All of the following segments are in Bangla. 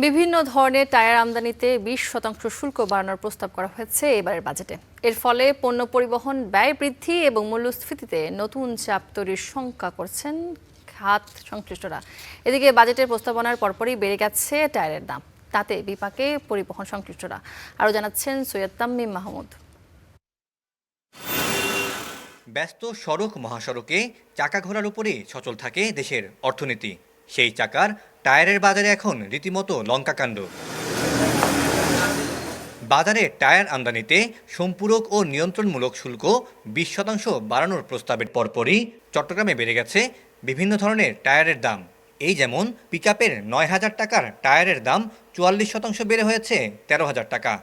বিভিন্ন ধরনের টায়ার আমদানিতে 20% শুল্ক বাড়ানোর প্রস্তাব করা হয়েছে এবারের বাজেটে। এর ফলে পণ্য পরিবহন ব্যয় বৃদ্ধি এবং মূল্যস্ফীতিতে নতুন চাপ তৈরির শঙ্কা করছেন খাত সংশ্লিষ্টরা। এদিকে বাজেটের প্রস্তাবনার পরপরই বেড়ে গেছে টায়ারের দাম, তাতে বিপাকে পরিবহন সংশ্লিষ্টরা। আরও জানাচ্ছেন সৈয়দ তাম্মিম মাহমুদ। ব্যস্ত সড়ক মহাসড়কে চাকা ঘোরার উপরে সচল থাকে দেশের অর্থনীতি। সেই চাকার টায়ারের বাজারে এখন রীতিমতো লঙ্কাকাণ্ড। বাজারে টায়ার আমদানিতে সম্পূরক ও নিয়ন্ত্রণমূলক শুল্ক 20% বাড়ানোর প্রস্তাবের পরপরই চট্টগ্রামে বেড়ে গেছে বিভিন্ন ধরনের টায়ারের দাম। এই যেমন পিকআপের 9,000 টাকার টায়ারের দাম 44% বেড়ে হয়েছে 13,000 টাকা।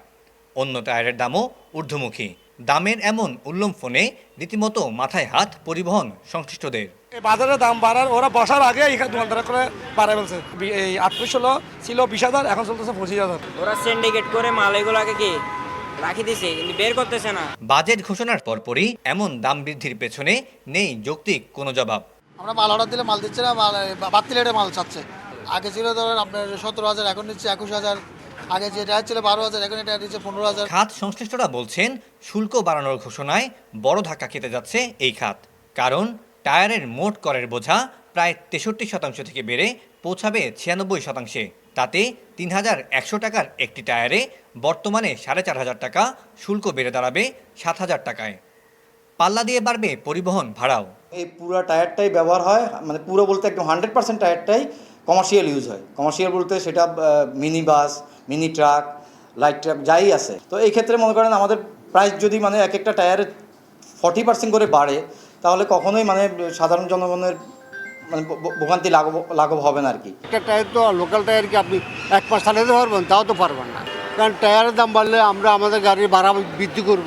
অন্য টায়ারের দামও ঊর্ধ্বমুখী। দামের এমন উল্লম্ফনে রীতিমতো মাথায় হাত পরিবহন সংশ্লিষ্টদের। বাজারে দাম বাড়ার ওরা বসার আগে এখানে দোকানদার করে বাড়ায় বলছে। এই 2800 ছিল 20,000, এখন চলতেছে 25,000। ওরা সিন্ডিকেট করে মাল এগুলাকে কি রাখি দিছে, কিন্তু বের করতেছে না। বাজেট ঘোষণার পরপরই এমন দাম বৃদ্ধির পেছনে নেই যৌক্তিক কোনো জবাব। আমরা মাল অর্ডার দিলে মাল দিচ্ছে না, বাড়তি রেটে মাল চাচ্ছে। আগে ছিল ধরেন আপনার 17,000, এখন নিচ্ছে 21,000। আগে যে টায়ার ছিল 12,000, এখন এটা নিচ্ছে 15,000। খাত সংশ্লিষ্টরা বলছেন শুল্ক বাড়ানোর ঘোষণায় বড় ধাক্কা খেতে যাচ্ছে এই খাত। কারণ টায়ারের মোট করের বোঝা প্রায় 63% থেকে বেড়ে পৌঁছাবে 96%। তাতে 3,100 টাকার একটি টায়ারে বর্তমানে 4,500 টাকা শুল্ক বেড়ে দাঁড়াবে 7,000 টাকায়। পাল্লা দিয়ে বাড়বে পরিবহন ভাড়াও। এই পুরো টায়ারটাই ব্যবহার হয়, মানে পুরো বলতে একদম 100% টায়ারটাই কমার্শিয়াল ইউজ হয়। কমার্শিয়াল বলতে সেটা mini bus, mini truck, light truck যাই আছে। তো এই ক্ষেত্রে মনে করেন আমাদের প্রাইস যদি মানে এক একটা টায়ারের 40% করে বাড়ে, তাহলে কখনোই মানে সাধারণ জনগণের মানে ভোগান্তি লাঘব হবে না আর কি। একটা টায়ার তো লোকাল টায়ার কি আপনি 1 মাস চালাতে পারবেন? তাও তো পারবেন না, কারণ টায়ারের দাম বাড়লে আমরা আমাদের গাড়ির ভাড়া বৃদ্ধি করব।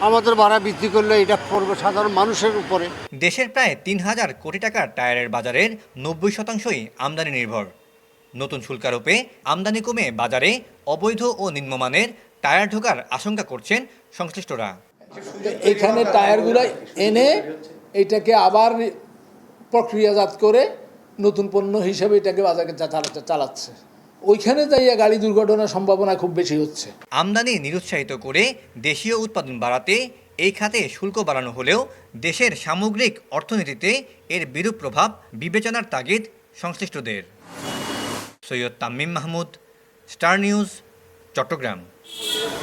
আমাদের ভাড়া বৃদ্ধি করলে এটা পড়বে সাধারণ মানুষের উপরে। দেশের প্রায় 3,000 কোটি টাকার টায়ারের বাজারের 90%ই আমদানি নির্ভর। নতুন শুল্কারোপে আমদানি কমে বাজারে অবৈধ ও নিম্নমানের টায়ার ঢোকার আশঙ্কা করছেন সংশ্লিষ্টরা। এখানে টায়ারগুলো এনে এটাকে আবার প্রক্রিয়াজাত করে নতুন পণ্য হিসেবে এটাকে বাজারে চালাচ্ছে। ওইখানে যাইয়া গাড়ি দুর্ঘটনার সম্ভাবনা খুব বেশি হচ্ছে। আমদানি নিরুৎসাহিত করে দেশীয় উৎপাদন বাড়াতে এই খাতে শুল্ক বাড়ানো হলেও দেশের সামগ্রিক অর্থনীতিতে এর বিরূপ প্রভাব বিবেচনার তাগিদ সংশ্লিষ্টদের। Syed Tamim Mahmud, star news, Chittagong.